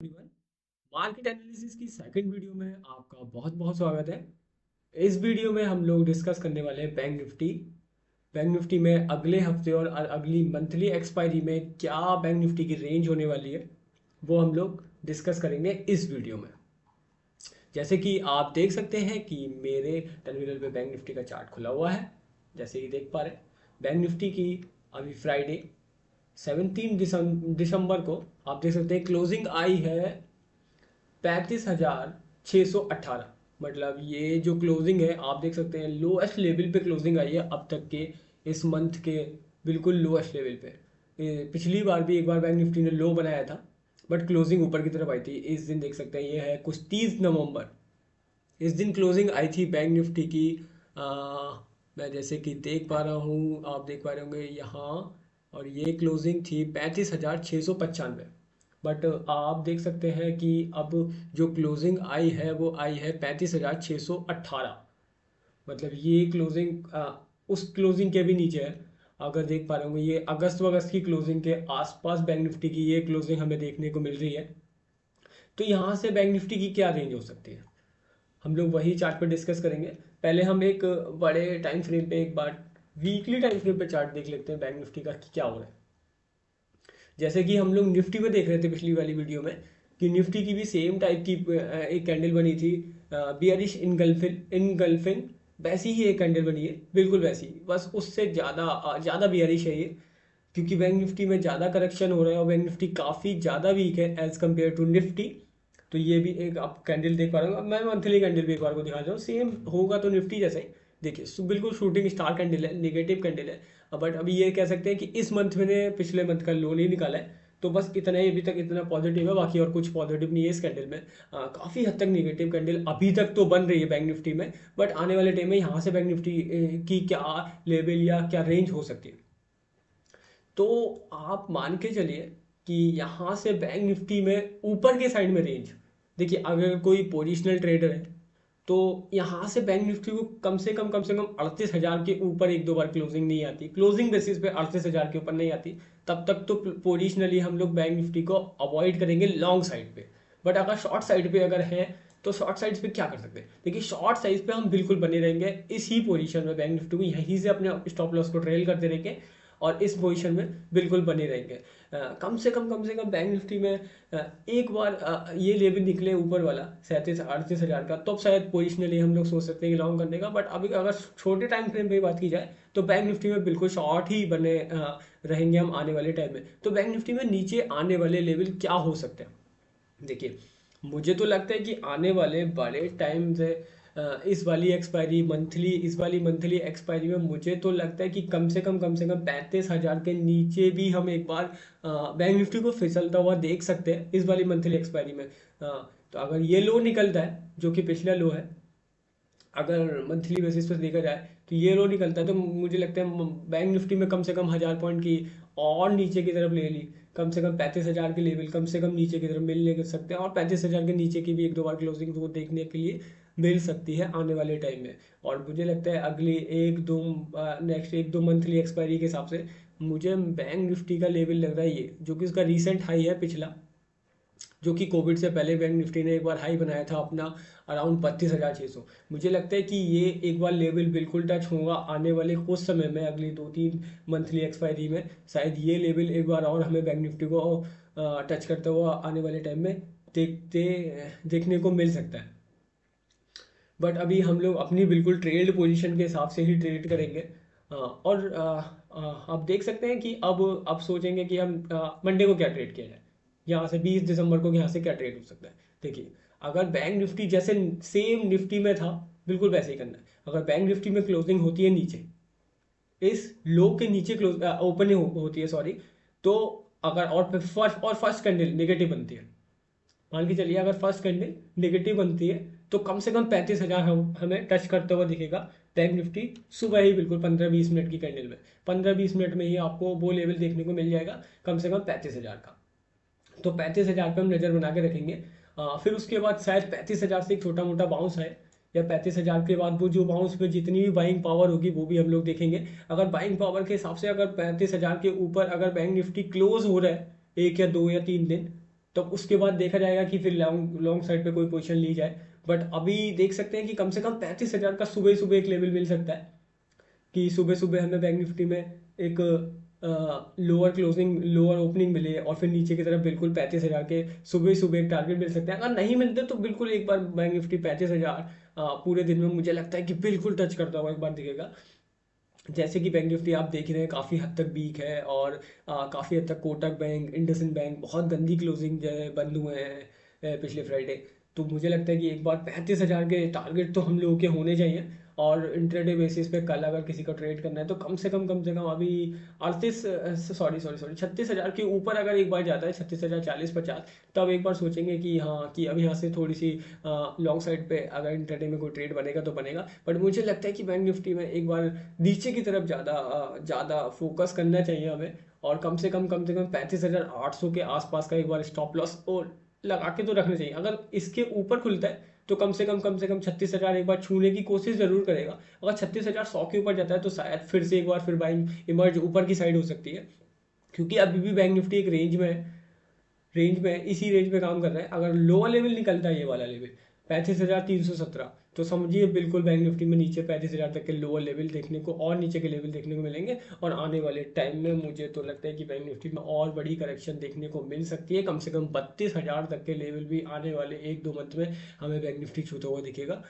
Everyone, market analysis की second video में आपका बहुत बहुत स्वागत है। इस वीडियो में हम लोग डिस्कस करने वाले हैं बैंक निफ्टी। बैंक निफ्टी में अगले हफ्ते और अगली मंथली एक्सपायरी में क्या बैंक निफ्टी की रेंज होने वाली है, वो हम लोग डिस्कस करेंगे इस वीडियो में। जैसे कि आप देख सकते हैं कि मेरे टर्मिनल पे बैंक निफ्टी का चार्ट खुला हुआ है। जैसे कि देख पा रहे हैं, बैंक निफ्टी की अभी फ्राइडे 17 दिसंबर को आप देख सकते हैं क्लोजिंग आई है 35,618। मतलब ये जो क्लोजिंग है आप देख सकते हैं लोएस्ट लेवल पे क्लोजिंग आई है अब तक के इस मंथ के, बिल्कुल लोएस्ट लेवल पे। पिछली बार भी एक बार बैंक निफ्टी ने लो बनाया था, बट क्लोजिंग ऊपर की तरफ आई थी। इस दिन देख सकते हैं ये है कुछ 30 नवंबर, इस दिन क्लोजिंग आई थी बैंक निफ्टी की। आ, मैं जैसे कि देख पा रहा हूँ, आप देख पा रहे होंगे यहाँ, और ये क्लोजिंग थी 35,695। बट आप देख सकते हैं कि अब जो क्लोजिंग आई है वो आई है 35,618। मतलब ये क्लोजिंग उस क्लोजिंग के भी नीचे है। अगर देख पा रहे होंगे ये अगस्त वगस्त की क्लोजिंग के आसपास बैंक निफ्टी की ये क्लोजिंग हमें देखने को मिल रही है। तो यहाँ से बैंक निफ्टी की क्या रेंज हो सकती है, हम लोग वही चार्ट पे डिस्कस करेंगे। पहले हम एक बड़े टाइम फ्रेम पे एक बार वीकली टाइम फ्रेम पे चार्ट देख लेते हैं बैंक निफ्टी का कि क्या हो रहा है। जैसे कि हम लोग निफ्टी में देख रहे थे पिछली वाली वीडियो में कि निफ्टी की भी सेम टाइप की एक कैंडल बनी थी, बियरिश इनगल्फिंग। वैसी ही एक कैंडल बनी है, बिल्कुल वैसी, बस उससे ज़्यादा ज़्यादा बियरिश है ये। क्योंकि बैंक निफ्टी में ज़्यादा करेक्शन हो रहा है और बैंक निफ्टी काफ़ी ज़्यादा वीक है एज़ कम्पेयर टू निफ्टी। तो ये भी एक आप कैंडल देख पा रहे हो। अब मैं मंथली कैंडल भी एक बार को दिखा रहा हूँ, सेम होगा तो निफ्टी जैसे ही। देखिए बिल्कुल शूटिंग स्टार कैंडल है, नेगेटिव कैंडल है। बट अभी ये कह सकते हैं कि इस मंथ मैंने पिछले मंथ का लो नहीं निकाला है, तो बस इतना ही अभी तक, इतना पॉजिटिव है, बाकी और कुछ पॉजिटिव नहीं है इस कैंडल में। काफ़ी हद तक नेगेटिव कैंडल अभी तक तो बन रही है बैंक निफ्टी में। बट आने वाले टाइम में यहाँ से बैंक निफ्टी की क्या लेवल या क्या रेंज हो सकती है, तो आप मान के चलिए कि यहाँ से बैंक निफ्टी में ऊपर के साइड में रेंज। देखिए अगर कोई पोजिशनल ट्रेडर है तो यहाँ से बैंक निफ्टी को कम से कम 38,000 के ऊपर एक दो बार क्लोजिंग नहीं आती, क्लोजिंग बेसिस पे 38,000 के ऊपर नहीं आती, तब तक तो पोजिशनली हम लोग बैंक निफ्टी को अवॉइड करेंगे लॉन्ग साइड पे। बट अगर शॉर्ट साइड पे अगर है तो शॉर्ट साइड पे क्या कर सकते हैं, देखिए शॉर्ट साइज पे हम बिल्कुल बने रहेंगे इसी पोजीशन में, बैंक निफ्टी को यहीं से अपने स्टॉप लॉस को ट्रेल करते रहेंगे और इस पोजीशन में बिल्कुल बने रहेंगे। कम से कम बैंक निफ्टी में एक बार ये लेवल निकले ऊपर वाला 37-38 हज़ार का, तब शायद पोजिशनली हम लोग सोच सकते हैं कि लॉन्ग करने का। बट अभी अगर छोटे टाइम फ्रेम पे बात की जाए तो बैंक निफ्टी में बिल्कुल शॉर्ट ही बने रहेंगे हम आने वाले टाइम में। तो बैंक निफ्टी में नीचे आने वाले लेवल क्या हो सकते हैं, देखिए मुझे तो लगता है कि आने वाले बड़े टाइम से इस वाली मंथली एक्सपायरी में मुझे तो लगता है कि कम से कम 35,000 के नीचे भी हम एक बार बैंक निफ्टी को फिसलता हुआ देख सकते हैं इस वाली मंथली एक्सपायरी में। तो अगर ये लो निकलता है जो कि पिछला लो है, अगर मंथली बेसिस पे देखा जाए तो ये लो निकलता है, तो मुझे लगता है बैंक निफ्टी में कम से कम 1,000 पॉइंट की और नीचे की तरफ ले ली, कम से कम 35,000 के लेवल कम से कम नीचे की तरफ मिलने कर सकते हैं, और 35,000 के नीचे की भी एक दो बार क्लोजिंग वो देखने के लिए मिल सकती है आने वाले टाइम में। और मुझे लगता है अगली एक दो नेक्स्ट एक दो मंथली एक्सपायरी के हिसाब से मुझे बैंक निफ्टी का लेवल लग रहा है ये, जो कि उसका रीसेंट हाई है पिछला, जो कि कोविड से पहले बैंक निफ्टी ने एक बार हाई बनाया था अपना अराउंड 32,600। मुझे लगता है कि ये एक बार लेवल बिल्कुल टच होगा आने वाले कुछ समय में, अगली 2-3 मंथली एक्सपायरी में शायद ये लेवल एक बार और हमें बैंक निफ्टी को टच करता हुआ आने वाले टाइम में देखते देखने को मिल सकता है। बट अभी हम लोग अपनी बिल्कुल ट्रेड पोजीशन के हिसाब से ही ट्रेड करेंगे। और आप देख सकते हैं कि अब सोचेंगे कि हम मंडे को क्या ट्रेड किया जाए, यहाँ से 20 दिसंबर को यहाँ से क्या ट्रेड हो सकता है। देखिए अगर बैंक निफ्टी जैसे सेम निफ्टी में था बिल्कुल वैसे ही करना है। अगर बैंक निफ्टी में क्लोजिंग होती है नीचे, इस लो के नीचे क्लोज ओपन होती है सॉरी, तो अगर और फर्स्ट कैंडल नेगेटिव बनती है, मान के चलिए अगर फर्स्ट कैंडल नेगेटिव बनती है तो कम से कम 35,000 हमें टच करते हुए दिखेगा बैंक निफ्टी सुबह ही, बिल्कुल 15-20 मिनट की कैंडल में। 15-20 मिनट में ही आपको वो लेवल देखने को मिल जाएगा कम से कम 35,000 का। तो 35,000 पे हम नज़र बना के रखेंगे। फिर उसके बाद शायद 35,000 से एक छोटा मोटा बाउंस है, या 35,000 के बाद वो जो बाउंस पे जितनी भी बाइंग पावर होगी वो भी हम लोग देखेंगे। अगर बाइंग पावर के हिसाब से अगर 35,000 के ऊपर अगर बैंक निफ्टी क्लोज हो रहा है 1 या 2 या 3 दिन, तब उसके बाद देखा जाएगा कि फिर लॉन्ग लॉन्ग साइड पे कोई पोजीशन ली जाए। बट अभी देख सकते हैं कि कम से कम 35,000 का सुबह सुबह एक लेवल मिल सकता है, कि सुबह सुबह हमें बैंक निफ्टी में एक लोअर क्लोजिंग लोअर ओपनिंग मिले और फिर नीचे की तरफ बिल्कुल 35,000 के सुबह सुबह एक टारगेट मिल सकता है। अगर नहीं मिलते तो बिल्कुल एक बार बैंक निफ्टी 35,000 पूरे दिन में मुझे लगता है कि बिल्कुल टच करता हुआ एक बार दिखेगा। जैसे कि बैंक निफ्टी आप देख रहे हैं काफ़ी हद तक वीक है, और काफ़ी हद तक कोटक बैंक, इंडसइंड बैंक बहुत गंदी क्लोजिंग जो है बंद हुए हैं पिछले फ्राइडे। तो मुझे लगता है कि एक बार 35,000 के टारगेट तो हम लोगों के होने चाहिए। और इंट्राडे बेसिस पे कल अगर किसी को ट्रेड करना है तो कम से कम अभी 38 सॉरी सॉरी सॉरी 36,000 के ऊपर अगर एक बार जाता है, 36,000 40-50, तब एक बार सोचेंगे कि हाँ कि अभी यहाँ से थोड़ी सी लॉन्ग साइड पे अगर इंट्राडे में कोई ट्रेड बनेगा तो बनेगा। बट मुझे लगता है कि बैंक निफ्टी में एक बार नीचे की तरफ ज़्यादा फोकस करना चाहिए हमें। और कम से कम 35,800 के आसपास का एक बार स्टॉप लॉस और लगा के तो रखना चाहिए। अगर इसके ऊपर खुलता है तो कम से कम 36,000 एक बार छूने की कोशिश जरूर करेगा। अगर 36,100 के ऊपर जाता है तो शायद फिर से एक बार फिर बाइंग इमर्ज ऊपर की साइड हो सकती है, क्योंकि अभी भी बैंक निफ्टी एक रेंज में इसी रेंज में काम कर रहा है। अगर लोअर लेवल निकलता है ये वाला लेवल 35,317, तो समझिए बिल्कुल बैंक निफ्टी में नीचे 35,000 तक के लोअर लेवल देखने को और नीचे के लेवल देखने को मिलेंगे। और आने वाले टाइम में मुझे तो लगता है कि बैंक निफ्टी में और बड़ी करेक्शन देखने को मिल सकती है। कम से कम 32,000 तक के लेवल भी आने वाले 1-2 मंथ में हमें बैंक निफ्टी छूता हुआ दिखेगा।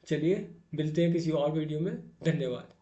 चलिए मिलते हैं किसी और वीडियो में। धन्यवाद।